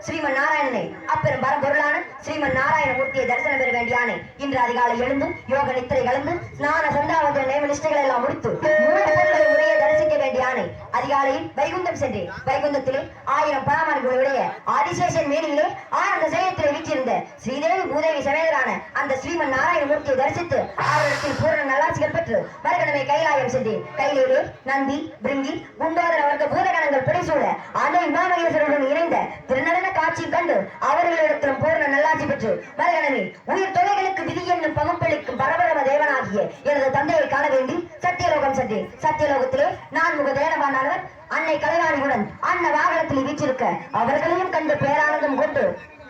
ஸ்ரீமன் நாராயணனை அப்பெரும் பரம்பொருளான ஸ்ரீமன் நாராயணமூர்த்தியை தரிசனம் பெற வேண்டியானே இன்று அதிகாலை எழுந்து யோக நித்திரை கலந்து ஸ்நான சந்தாவத நேம நிஷ்டைகள் எல்லாம் முடித்து மூல பொருளை முறையை தரிசிக்க வேண்டியானே அதிகாலையில் வைகுந்தம் சென்றேன். வைகுந்தத்திலே 1000 பராமரிகளுடைய ஆதிசேஷன் மேனியிலே ஆனந்த சயனத்திலே வீற்றிருந்த ஸ்ரீதேவி பூதேவி சமேதரான அந்த ஸ்ரீமன் நாராயணமூர்த்தியை தரிசித்து அவரிடத்தில் பூரண நல்லாசிகள் பெற்று மறுகணமே கைலாயம் சென்றேன். கையிலே நந்தி பிருங்கி குண்டோதர வர்க்க பூதகணங்கள் பிடிசூட அந்த உமாமகேஸ்வரருடன் இணைந்த திருநடன காட்சி கண்டு அவர்களிடத்திலும் பூரண நல்லாசி பெற்று மறுகணமே உயிர் தொகைகளுக்கு விதி என்னும் பகுப்பளிக்கும் பரபரம தேவனாகிய எனது தந்தையை காண வேண்டி சத்தியலோகம் சென்றேன். சத்தியலோகத்திலே நான் முக தேவனானவர் அன்னை கலைவாணியுடன் அன்ன வாகனத்தில் வீற்றிருக்க அவர்களையும் கண்டு பேரானந்தம் கொண்டு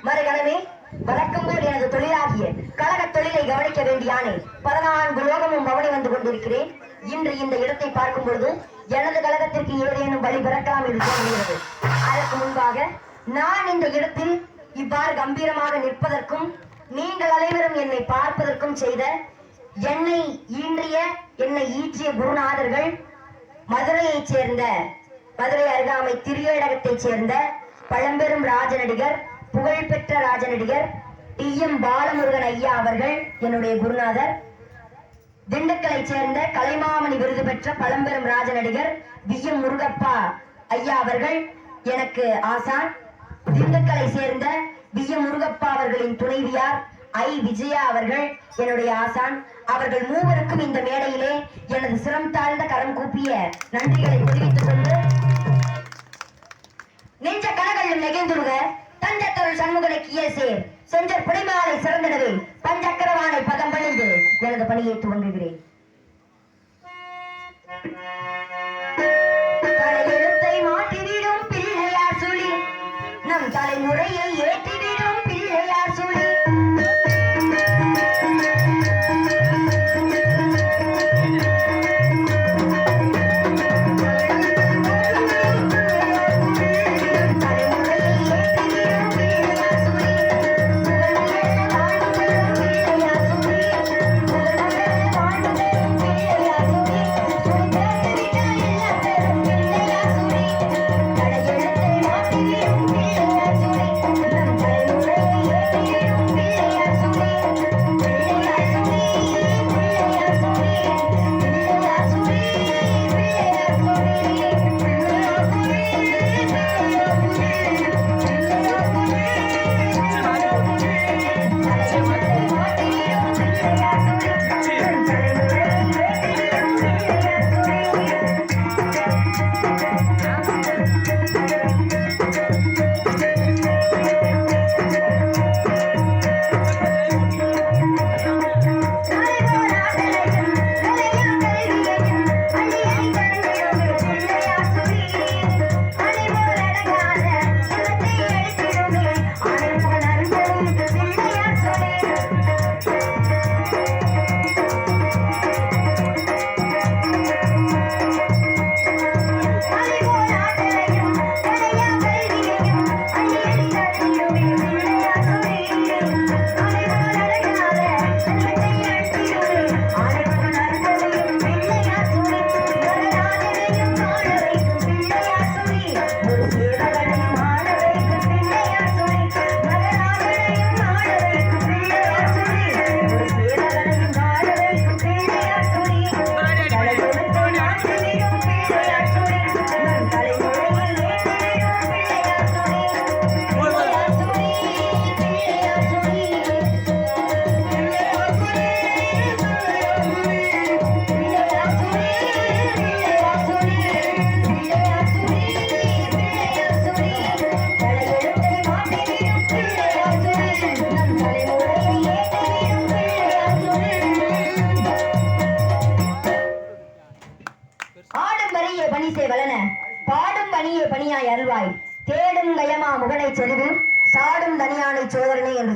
மறுகணமே வழக்கம் போல் எனது தொழிலாகிய கழக தொழிலை கவனிக்க வேண்டியானே 14 லோகமும் பவனி வந்து கொண்டிருக்கிறேன். இன்று இந்த இடத்தை பார்க்கும் பொழுது எனது கழகத்திற்கு ஏதேனும் வழி பிறக்கலாம் என்று தோன்றுகிறது. அதற்கு முன்பாக நான் இந்த இடத்தில் இவ்வாறு கம்பீரமாக நிற்பதற்கும் நீங்கள் அனைவரும் என்னை பார்ப்பதற்கும் செய்த என்னை ஈற்றிய குருநாதர்கள் மதுரையைச் சேர்ந்த மதுரை அருகாமை திரியடகத்தைச் சேர்ந்த பழம்பெரும் ராஜநடிகர் புகழ்பெற்ற ராஜநடிகர் TM பாலமுருகன் ஐயா அவர்கள் என்னுடைய குருநாதர். திண்டுக்கலை சேர்ந்த கலைமாமணி விருது பெற்ற பழம்பெரும் ராஜநடிகர் VM முருகப்பா ஐயா அவர்கள் எனக்கு ஆசான். திண்டுக்கலை சேர்ந்த VM முருகப்பா அவர்களின் துணைவியார் விஜயா அவர்கள் என்னுடைய ஆசான். அவர்கள் மூவருக்கும் இந்த மேடையிலே எனது சிரம் தாழ்ந்த கரம் கூப்பிய நன்றிகளை தெரிவித்துக் கொண்டு நெஞ்ச கனகளும் நெகிழ்ந்துருக தஞ்சத்தொழில் சண்முகனை கியசேர் செஞ்சர் புடைமாலை சிறந்திடவே பஞ்சக்கரவானை பதம் பணிந்து எனது பணியை துவங்குகிறேன். தலையெழுத்தை மாற்றிவிடும் பிள்ளையார் சுழி நம் தலைமுறையை ஏற்றிவிடும் பிள்ளையார் சுழி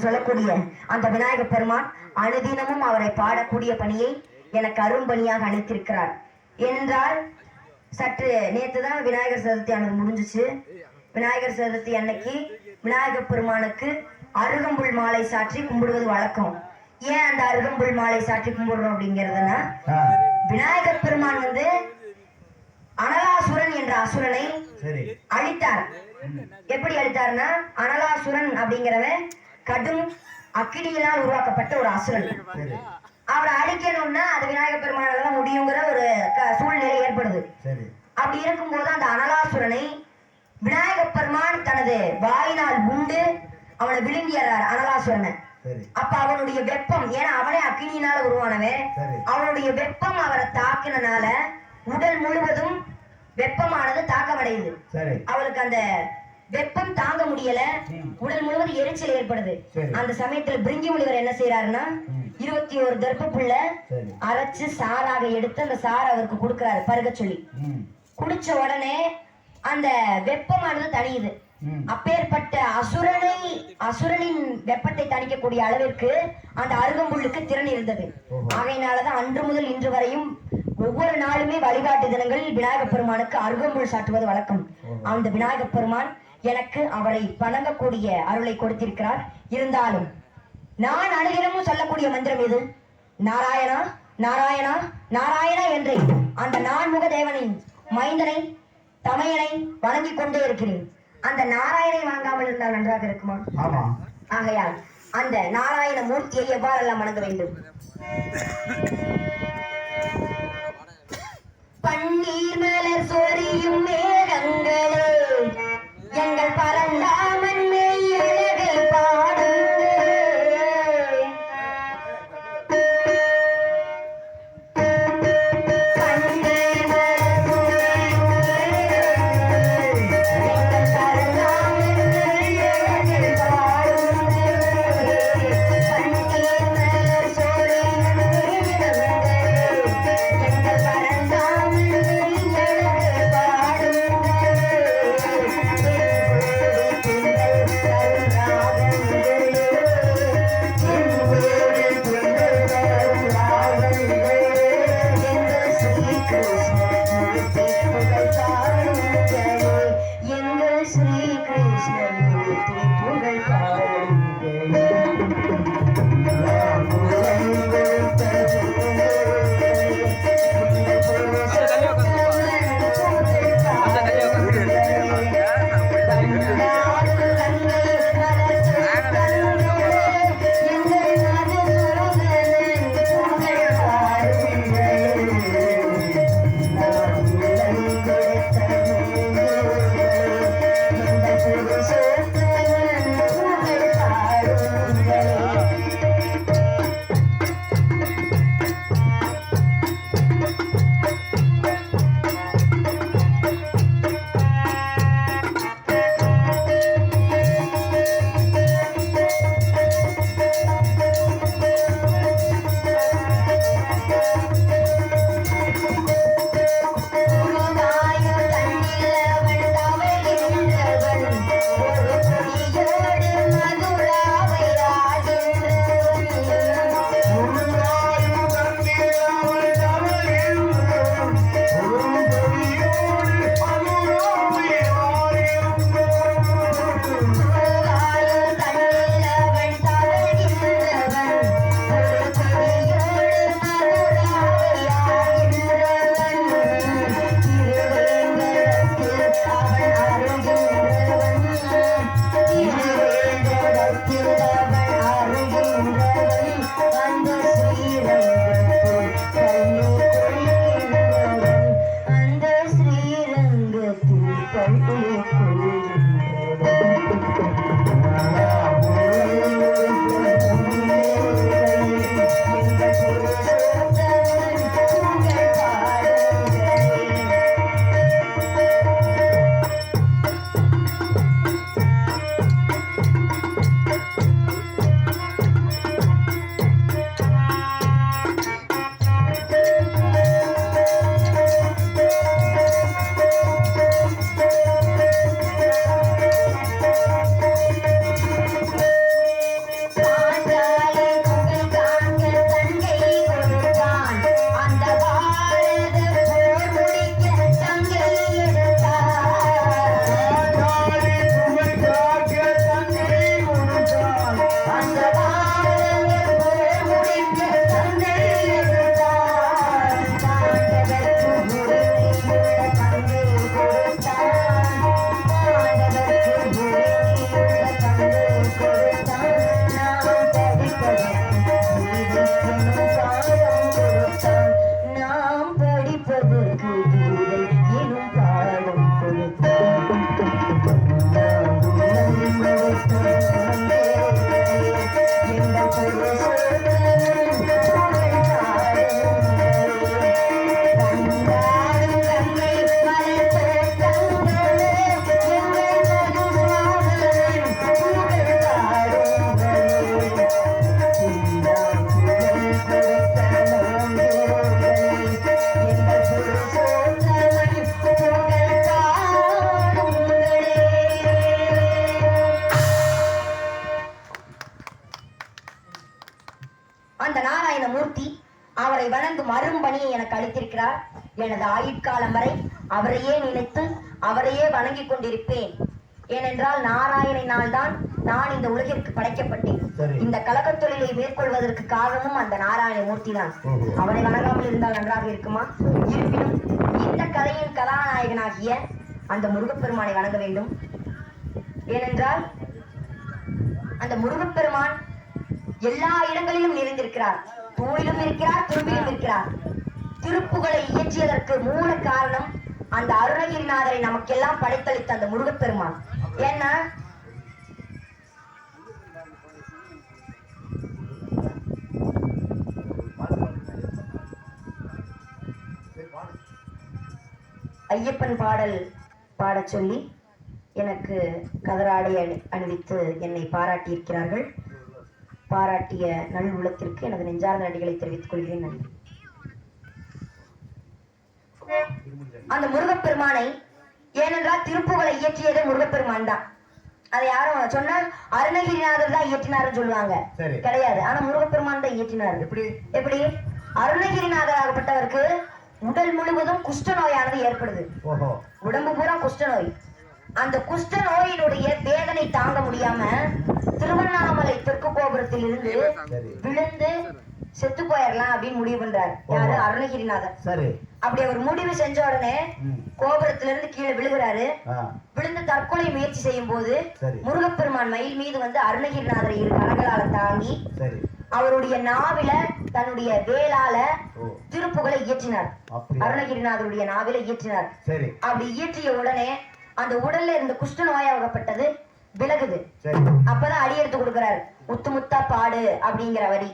சொல்லக்கூடிய அந்த விநாயக பெருமான் அனுதினமும் அவரை பாடக்கூடிய பணியை எனக்கு அரும்பணியாக அளித்திருக்கிறார். ஏனென்றால் சற்று நேற்றுதான் விநாயகர் சதுர்த்தியானது முடிஞ்சிச்சு. விநாயகர் சதுர்த்தி அன்னைக்கு விநாயகர் பெருமானுக்கு அருகம்புல் மாலை சாற்றி கும்பிடுவது வழக்கம். ஏன் அந்த அருகம்புல் மாலை சாற்றி கும்பிடுறோம் அப்படிங்கிறதுனா, விநாயகர் பெருமான் அனலாசுரன் என்ற அசுரனை அழித்தார். எப்படி அழித்தார்னா, அனலாசுரன் அப்படிங்கிறவன் கடும் அக்கினியினால் உருவாக்கப்பட்ட ஒரு அசுரன். அவரை அழிக்கணும்னா அது விநாயகர் பெருமானால தான் முடியுங்கிற ஒரு சூழ்நிலை ஏற்படுது. அப்படி இருக்கும்போது அந்த தனது வாயினால் உண்டு அவனை விழுங்கிடுறாரு அனலாசுரனை. அப்ப அவனுடைய வெப்பம், ஏன்னா அவனே அக்கினியினால உருவானவன், அவனுடைய வெப்பம் அவரை தாக்கினால உடல் முழுவதும் வெப்பமானது தாக்கமடையுது. அவளுக்கு அந்த வெப்பம் தாங்க முடியல, உடல் முழுவதும் எரிச்சல் ஏற்படுது. அந்த சமயத்துல பிரிங்கி முனிவர் என்ன செய்யறாருன்னா 21 தர்ப்புள்ள அரைச்சு சாராக எடுத்து அந்த சாரை அவருக்கு கொடுக்கிறாரு பருக சொல்லி. குடிச்ச உடனே அந்த வெப்பமானது தணியுது. அப்பேற்பட்ட அசுரனின் வெப்பத்தை தணிக்கக்கூடிய அளவிற்கு அந்த அருகம்புல்லுக்கு திறன் இருந்தது. ஆகையினாலதான் அன்று முதல் இன்று வரையும் ஒவ்வொரு நாளுமே வழிபாட்டு தினங்கள் விநாயகப் பெருமானுக்கு அருகம்புல் சாட்டுவது வழக்கம். அந்த விநாயகப் பெருமான் எனக்கு அவரை வணங்கக்கூடிய அருளை கொடுத்திருக்கிறார். இருந்தாலும் நான் அனுதினமும் சொல்லக்கூடிய மந்திரம் எது? நாராயணா நாராயணா நாராயணா என்று அந்த நான்முக தேவனின் மைந்தனை தமையனை வணங்கி கொண்டே இருக்கிறேன். அந்த நாராயணை வாங்காமல் இருந்தால் நன்றாக இருக்குமா? ஆகையால் அந்த நாராயண மூர்த்தியை எவ்வாறெல்லாம் வணங்க வேண்டும்? பன்னீர் மலர் சொரியும் மேகங்களே எங்கள் பரந்தாமன் மெய்யழகை பாடுங்கள். பாடும் எனது ஆயுட்காலம் வரை அவரையே நினைத்து அவரையே வணங்கிக் கொண்டிருப்பேன். ஏனென்றால் நாராயணனால் தான் நான் இந்த உலகிற்கு படைக்கப்பட்டேன். இந்த கலகத் தொழிலை மேற்கொள்வதற்கு காரணமும் அந்த நாராயண மூர்த்தி தான். அவரை வணங்காமல் இருந்தால் நன்றாக இருக்குமா? இருப்பினும் இந்த கதையின் கதாநாயகனாகிய அந்த முருகப்பெருமானை வணங்க வேண்டும். ஏனென்றால் அந்த முருகப்பெருமான் எல்லா இடங்களிலும் நிறைந்திருக்கிறார். தூணிலும் இருக்கிறார், துரும்பிலும் இருக்கிறார். திருப்புகளை இயற்றியதற்கு மூல காரணம் அந்த அருணகிரிநாதரை நமக்கெல்லாம் படைத்தளித்த அந்த முருகப்பெருமான். ஏன்னா ஐயப்பன் பாடல் பாடச் சொல்லி எனக்கு கதராடை அணிவித்து என்னை பாராட்டியிருக்கிறார்கள். பாராட்டிய நல் உள்ளத்திற்கு எனது நெஞ்சார்ந்த நன்றிகளை தெரிவித்துக் கொள்கிறேன். நன்றி. அந்த முருகப்பெருமானை, ஏனென்றால் திருப்புகளை இயற்றியது முருகப்பெருமான் தான். அதை யாரும் சொன்னா அருணகிரிநாதர் தான் இயற்றினார்னு சொல்லுவாங்க. கிடையாது, ஆனா முருகப்பெருமான் தான் இயற்றினார். எப்படி? அருணகிரிநாதராகப்பட்டவருக்கு உடல் முழுவதும் குஷ்ட நோயானது ஏற்படுது. உடம்பு பூரா குஷ்ட நோய். அந்த குஷ்ட நோயினுடைய வேதனை தாங்க முடியாம திருவண்ணாமலை தெற்கு கோபுரத்தில் இருந்து விழுந்து செத்து போயிடலாம் அப்படின்னு முடிவு பண்றாரு. யாரு? அருணகிரிநாதர். அப்படி அவர் முடிவு செஞ்ச உடனே கோபுரத்துல இருந்து கீழே விழுகிறாரு. விழுந்து தற்கொலை முயற்சி செய்யும் போது முருகப்பெருமான் மயில் மீது வந்து அருணகிரிநாதரை இரு கரங்களால தாங்கி அவருடைய நாவில தன்னுடைய வேளால திருப்புகளை இயற்றினார். அருணகிரிநாதருடைய நாவில இயற்றினார். அப்படி இயற்றிய உடனே அந்த உடல்ல இருந்த குஷ்ட நோயாகப்பட்டது விலகுது. அப்பதான் அடி எடுத்து கொடுக்கிறார். முத்து முத்தா பாடு அப்படிங்கிற வரி.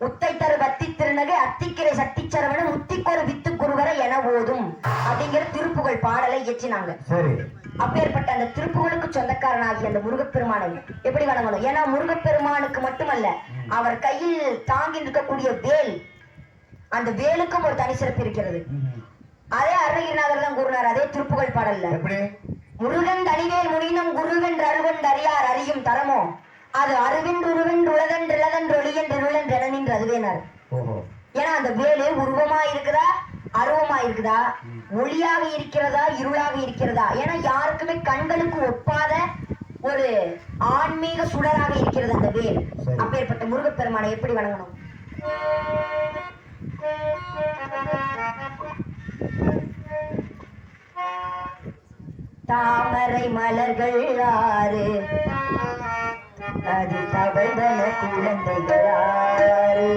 உத்தை தரு பத்தி திருநகை அத்திக்கிரை சக்தி சரவண முத்திக்கொரு வித்து குருவர என ஓதும் அப்படிங்கிற திருப்புகழ் பாடலை இயற்றினாங்க. அப்பேற்பட்ட அந்த திருப்புகளுக்கு சொந்தக்காரனாகிய அந்த முருகப்பெருமானை எப்படி வணங்கணும்? ஏன்னா முருகப்பெருமானுக்கு மட்டுமல்ல, அவர் கையில் தாங்கி இருக்கக்கூடிய வேல், அந்த வேலுக்கும் ஒரு தனி சிறப்பு இருக்கிறது. அதே அருணகிரிநாதர் தான் கூறினார் அதே திருப்புகழ் பாடல்ல. முருகன் தனிவேல் முனினம் குருவென்று அருவென்று அறியார் அறியும் தரமோ அது அருவென்று உருவென்று உலகென்று இளதென்று ஒளியென்று இருளென்று எனனின்று அதுவேனார். ஏன்னா அந்த வேலு உருவமா இருக்குதா, அருவமா இருக்குதா, ஒளியாக இருக்கிறதா, இருளாக இருக்கிறதா? ஏன்னா யாருக்குமே கண்களுக்கு ஒப்பாத ஒரு ஆன்மீக சுடராக இருக்கிறது அந்த வேல். அப்பேற்பட்ட முருகப்பெருமானை எப்படி வணங்கணும்? தாமரை மலர்கள் ஆறு அது தவழ்வன குழந்தைகள் ஆறு.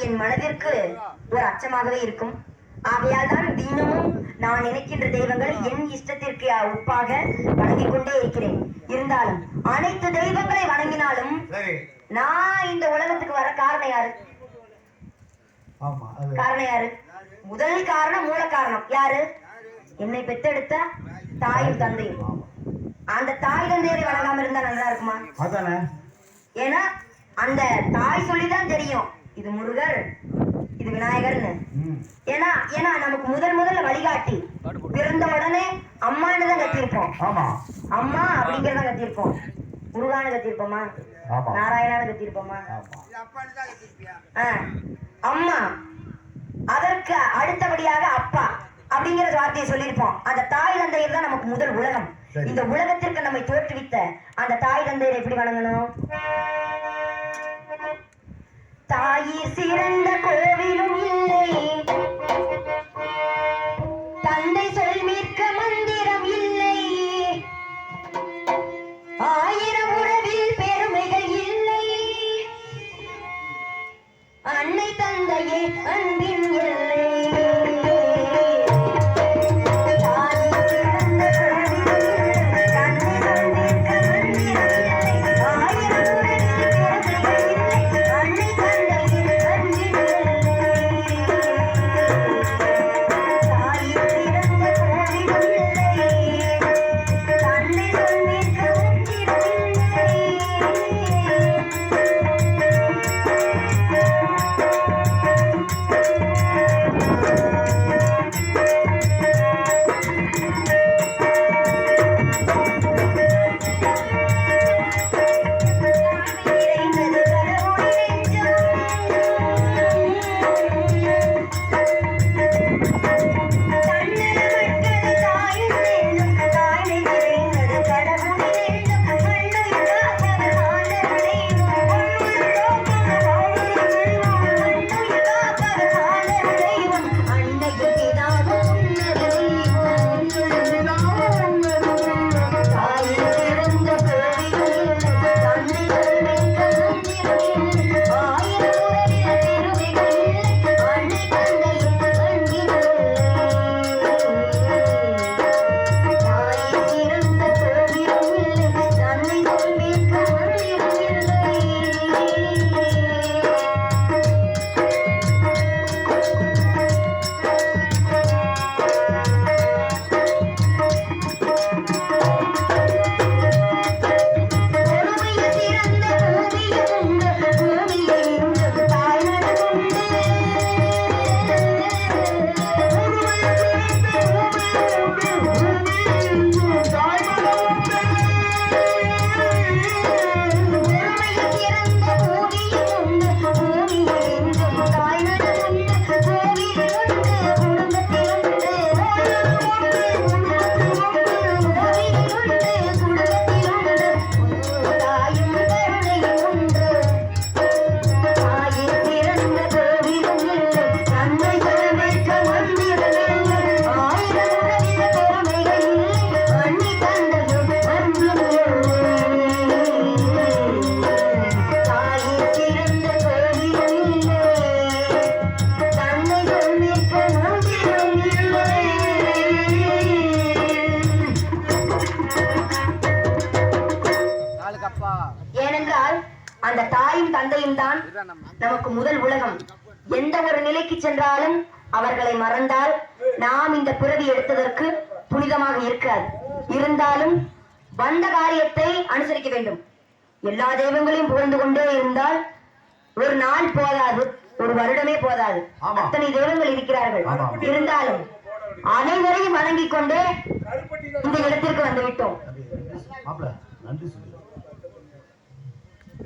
என் மனதிற்கு ஒரு அச்சமாகவே இருக்கும். ஆகையால் தான் தினமும் நான் நினைக்கின்ற தெய்வங்களை என் இஷ்டத்திற்கு ஒப்பாக வணங்கிக் கொண்டே இருக்கிறேன். இருந்தாலும் அனைத்து தெய்வங்களை வணங்கினாலும் நான் இந்த உலகத்துக்கு வர காரணம் யாரு? காரணம் யாரு? முதல் காரணம், மூல காரணம் யாரு? என்னை பெற்றெடுத்த தாயும் தந்தையும். அந்த தாய் தந்தையரை வணங்காம இருந்தா நல்லா இருக்குமா? ஏன்னா அந்த தாய் சொல்லிதான் தெரியும் இது முருகர், இது விநாயகர்னு. ஏன்னா ஏன்னா நமக்கு முதல்ல வழிகாட்டி பிறந்த உடனே அம்மான்னு தான் கத்திருப்போம். அம்மா அப்படிங்கறத கத்திருப்போம். முருகான்னு கத்திருப்போமா? நாராயணான்னு கத்திருப்போமா? அம்மா. அதற்கு அடுத்தபடியாக அப்பா அப்படிங்கிற வார்த்தையை சொல்லியிருப்போம். அந்த தாய் தந்தையர் தான் நமக்கு முதல் உலகம். இந்த உலகத்திற்கு நம்மை தோற்றுவித்த அந்த தாய் தந்தையரை எப்படி வணங்கணும்? தாயிர் சிறந்த கோவிலும் இல்லை, தந்தை சொல் மிக்க மந்திரம் இல்லை, ஆயிரம் உறவில் பெருமைகள் இல்லை, அன்னை தந்தையே அன்பின் எல்லை. அந்த தாயும் தந்தையும் தான் நமக்கு முதல் உலகம். எந்த ஒரு நிலைக்கு சென்றாலும் அவர்களை மறந்தால் நாம் இந்த பிறவி எடுத்ததற்கு புனிதமாக இருக்காது. இருந்தாலும் வந்த காரியத்தை அனுசரிக்க வேண்டும். எல்லா தெய்வங்களையும் புகழ்ந்து கொண்டே இருந்தால் ஒரு நாள் போதாது, ஒரு வருடமே போதாது. அத்தனை தெய்வங்கள் இருக்கிறார்கள். இருந்தாலும் அனைவரையும் வணங்கிக் கொண்டே இந்த இடத்திற்கு வந்துவிட்டோம்.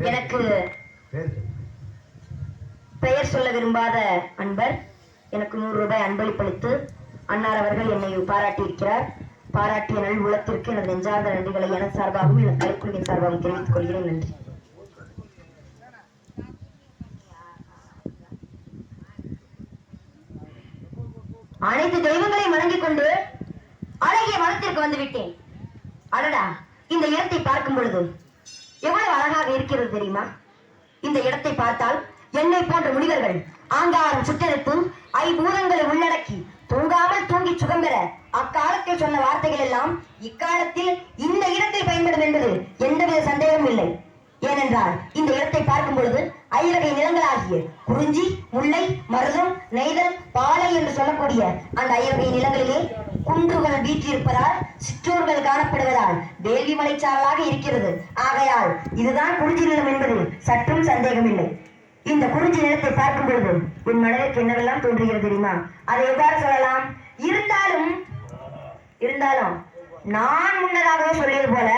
எனக்கு பெயர் சொல்ல விரும்பாத அன்பர் எனக்கு 100 ரூபாய் அன்பளிப்பளித்து அன்னார் அவர்கள் என்னை பாராட்டி இருக்கிறார். பாராட்டிய நல் உள்ளத்திற்கு எனது நெஞ்சார்ந்த நன்றிகளை எனது சார்பாகவும் எனது கலைக்குழுவின் சார்பாகவும் தெரிவித்துக் கொள்கிறேன். நன்றி. அனைத்து தெய்வங்களையும் வணங்கிக் கொண்டு அழகிய மனத்திற்கு வந்து விட்டேன். அடடா, இந்த இடத்தை பார்க்கும் பொழுது எவ்வளவு அழகாக இருக்கிறது தெரியுமா? இந்த இடத்தை பார்த்தால் என்னை போன்ற முனிவர்கள் ஆங்காரம் சுட்டெடுத்து ஐபூதங்களை உள்ளடக்கி தூங்காமல் தூங்கி சுகம் பெற அக்காலத்தில் சொன்ன வார்த்தைகள் எல்லாம் இக்காலத்தில் இந்த இடத்தில் பயன்படும் என்பது எந்தவித சந்தேகமும் இல்லை. ஏனென்றால் இந்த இடத்தை பார்க்கும் பொழுது ஐவகை நிலங்களாகிய குறிஞ்சி, முல்லை, மருதம், நெய்தல், பாலை என்று சொல்லக்கூடிய அந்த ஐவகை நிலங்களிலே குன்றுகள் வீற்றிருப்பதால் சிற்றூர்கள் காணப்படுவதால் வேள்வி மலைச்சாரலாக இருக்கிறது. ஆகையால் இதுதான் குறிஞ்சி நிலம் என்பது சற்றும் சந்தேகமில்லை. இந்த குறிஞ்சி நிலத்தை பார்க்கும் பொழுது என் மனதிற்கு என்னவெல்லாம் தோன்றுகிறது தெரியுமா? அதை எவ்வாறு சொல்லலாம்? இருந்தாலும் நான் முன்னதாகவே சொல்லியது போல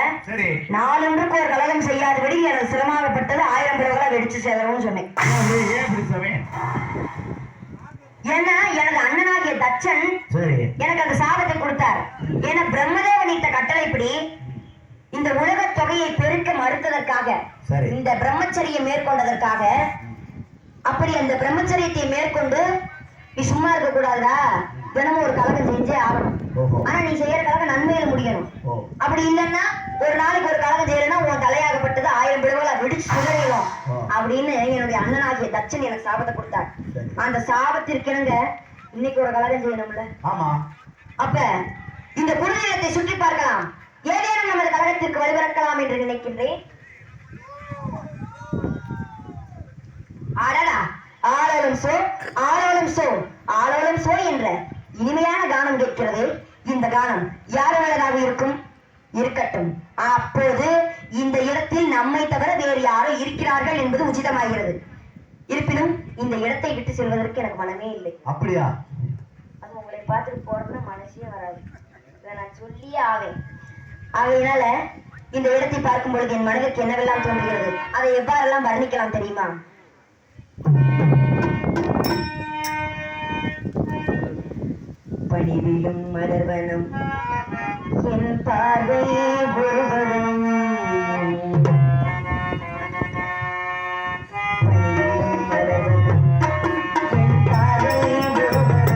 நாளொன்றுக்கு ஒரு கலகம் செய்யாதபடி எனக்கு சிரமப்பட்டது 1000 பிறகுல வெடிச்சு சேதவும் சொன்னேன். ஏன்னா எனது அண்ணனாகிய தச்சன் எனக்கு அந்த சாபத்தை கொடுத்தார். ஏன்னா பிரம்மதேவன் இட்ட கட்டளைப்படி இந்த உலக தொகையை பெருக்க மறுத்ததற்காக, இந்த பிரம்மச்சரியை மேற்கொண்டதற்காக, அப்படி அந்த பிரம்மச்சரியத்தை மேற்கொண்டு நீ சும்மா இருக்க கூடாதா, தினமும் ஒரு கலகம் செஞ்சே ஆகணும். ஆனா நீ செய்யற கலகம் நன்மையில முடியணும். அப்படி இல்லைன்னா ஒரு நாளைக்கு ஒரு கலகம் செய்யறேன்னா உன் தலையாகப்பட்டது 1000 பிளவுல வெடிச்சு சிதறிடும் அப்படின்னு என்னுடைய அண்ணனாகிய தச்சன் எனக்கு சாபத்தை கொடுத்தார். அந்த சாபத்திற்கிணங்க இன்னைக்கு ஒரு கலகம் செய்யணும்ல. அப்ப இந்த குருநிலத்தை சுற்றி பார்க்கலாம், ஏதேனும் நமது கழகத்திற்கு வழிபிறக்கலாம் என்று நினைக்கின்றேன். அடடா, ஆளோலம் சோ ஆளோலம் சோ ஆளோலம் சோ என்ற இனிமையான கானம் கேட்கிறது. இந்த கானம் யாருடையதாக இருக்கும்? இருக்கட்டும், அப்போது இந்த இடத்தில் நம்மை தவிர வேறு யாரோ இருக்கிறார்கள் என்பது உச்சிதமாகிறது. இருப்பினும் இந்த இடத்தை விட்டு செல்வதற்கு எனக்கு மனமே இல்லை. அப்படியா? அது உங்களை பார்த்துட்டு போறதுன்னா மனசே வராது. இதை நான் சொல்லியே ஆவேன். ஆகையினால இந்த இடத்தை பார்க்கும் பொழுது என் மனதிற்கு என்னவெல்லாம் தோன்றுகிறது, அதை எவ்வாறெல்லாம் வர்ணிக்கலாம் தெரியுமா? பணிவிலும் மலர்வனம் என் பார்வை ஒருவரும், பணிவிலும் மலர்வனம் என் பார்வை ஒருவரும்,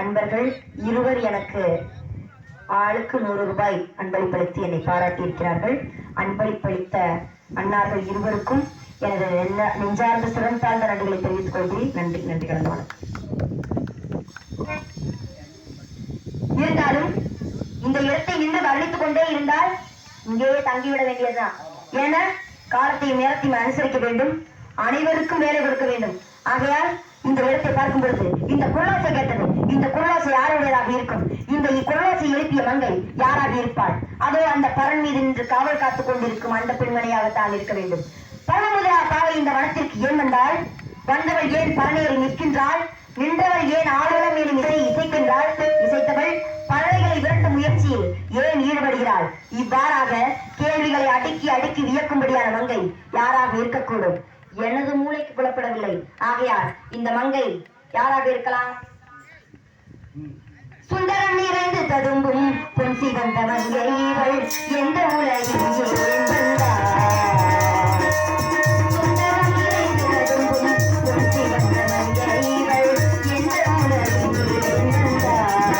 அன்பர்கள் இருவர் எனக்கு ஆளுக்கு 100 ரூபாய் அன்பளிப்பளித்து என்னை பாராட்டி இருக்கிறார்கள். அன்பளிப்பளித்த அன்னார்கள் இருவருக்கும் எனது நெஞ்சார்ந்த சிறந்தாழ்ந்த நன்றிகளை தெரிவித்துக் கொள்கிறேன். நன்றி நன்றி கலந்த வணக்கம். இருந்தாலும் இந்த இடத்தை நின்று வர்ணித்துக் கொண்டே இருந்தால் இங்கேயே தங்கிவிட வேண்டியதுதான். ஏன்னா காலத்தையும் நேரத்தையும் அனுசரிக்க வேண்டும், அனைவருக்கும் வேலை கொடுக்க வேண்டும். ஆகையால் இந்த இடத்தை பார்க்கும் பொழுது இந்த குரலோசை கேட்டது, இந்த குரலோசை யாருடையதாக இருக்கும்? இந்த குரலோசை எழுப்பிய மங்கை யாராக இருப்பாள்? அதோ அந்த பரன் மீது நின்று காவல் காத்துக் கொண்டிருக்கும் அந்த பெண்மணியாகத்தான் இருக்க வேண்டும். பரமமுதலா பாவை இந்த வனத்திற்கு ஏன் வந்தாள்? வந்தவள் ஏன் பரநேறி நிற்கின்றாள்? நின்றவள் ஏன் ஆளுநர் மேலும் இசைக்கின்றாள்? இசைத்தவள் பறவைகளை விரட்டும் முயற்சியில் ஏன் ஈடுபடுகிறாள்? இவ்வாறாக கேள்விகளை அடுக்கி அடுக்கி வியக்கும்படியான மங்கை யாராக இருக்கக்கூடும்? எனது மூளைக்கு புலப்படவில்லை. ஆகையால் இந்த மங்கை யாராக இருக்கலாம்? சுந்தரம் நிறைந்து ததும்பும் பொன் சிவந்த மங்கை இவள் எந்த உலகில் ஏன் வந்தாள்? சுந்தரம் நிறைந்து ததும்பும் பொன் சிவந்த மங்கை இவள் எந்த உலகில் ஏன் வந்தாள்?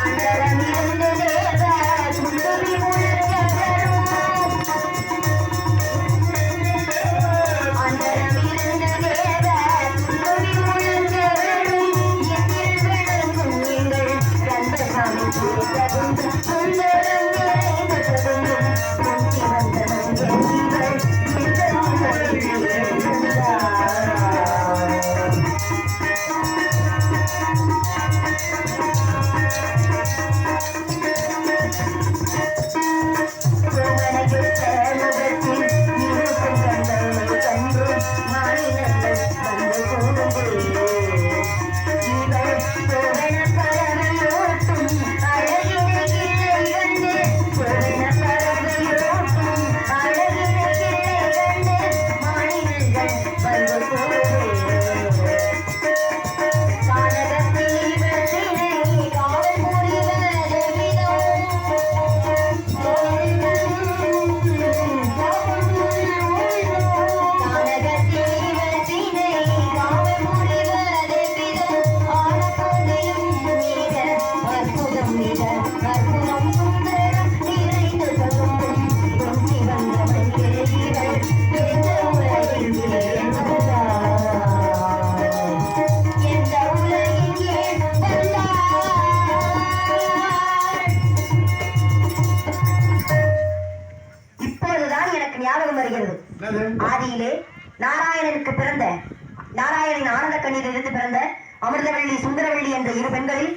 அந்தரம் இருந்து தேவ சுந்தரி உலகரும் அந்தரம் இருந்து தேவ சுந்தரி உலகரும் எதில் விளங்கும் எங்கள் கந்தசாமி சுந்தரம் நிறைந்த ததும்பும் பொன் சிவந்த மங்கை இவள் எந்த உலகில் ஏன் வந்தாள்? ஆதியிலே நாராயணனுக்கு பிறந்த நாராயணன் ஆனந்த கண்ணில் இருந்து பிறந்த அமிர்தவள்ளி சுந்தரவள்ளி என்ற இரு பெண்களில்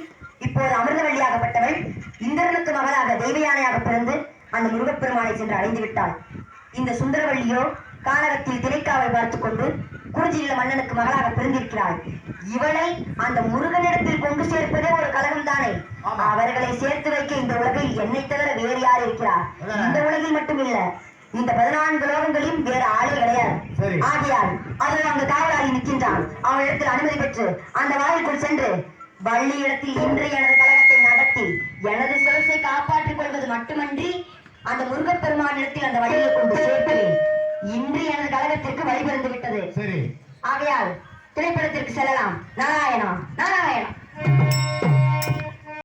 இப்போது அமிர்தவள்ளியாகப்பட்டவள் இந்திரனுக்கு மகளாக தெய்வயானையாக பிறந்து அந்த முருகப்பெருமானை சென்று அடைந்து விட்டாள். இந்த சுந்தரவள்ளியோ கானகத்தில் திரைக்காவல் பார்த்துக் கொண்டு குறிஞ்சியில மன்னனுக்கு மகளாக பிறந்திருக்கிறாள். இவளை அந்த முருகனிடத்தில் கொண்டு சேர்ப்பதே ஒரு கலகம் தானே. அவர்களை சேர்த்து வைக்க இந்த உலகில் என்னை தவிர வேறு யார் இருக்கிறார்? இந்த உலகில் மட்டும் இல்ல, இந்த 14 லோகங்களிலும் வேற ஆளே கிடையாது. ஆகையால் அவள் அங்கு காவலாளி நிற்கின்றான். அவளிடத்தில் அனுமதி பெற்று அந்த வாயிற்குள் சென்று வள்ளி இடத்தில் இன்று எனது கழகத்தை நடத்தி எனது சொத்தை காப்பாற்றிக் கொள்வது மட்டுமன்றி அந்த முருகப்பெருமானிடத்தில் அந்த வழியை கொண்டு சேர்க்கிறேன். இன்று எனது கழகத்திற்கு வழிபிறந்து விட்டது. ஆகையால் திரைப்படத்திற்கு செல்லலாம். நாராயணா நாராயணா.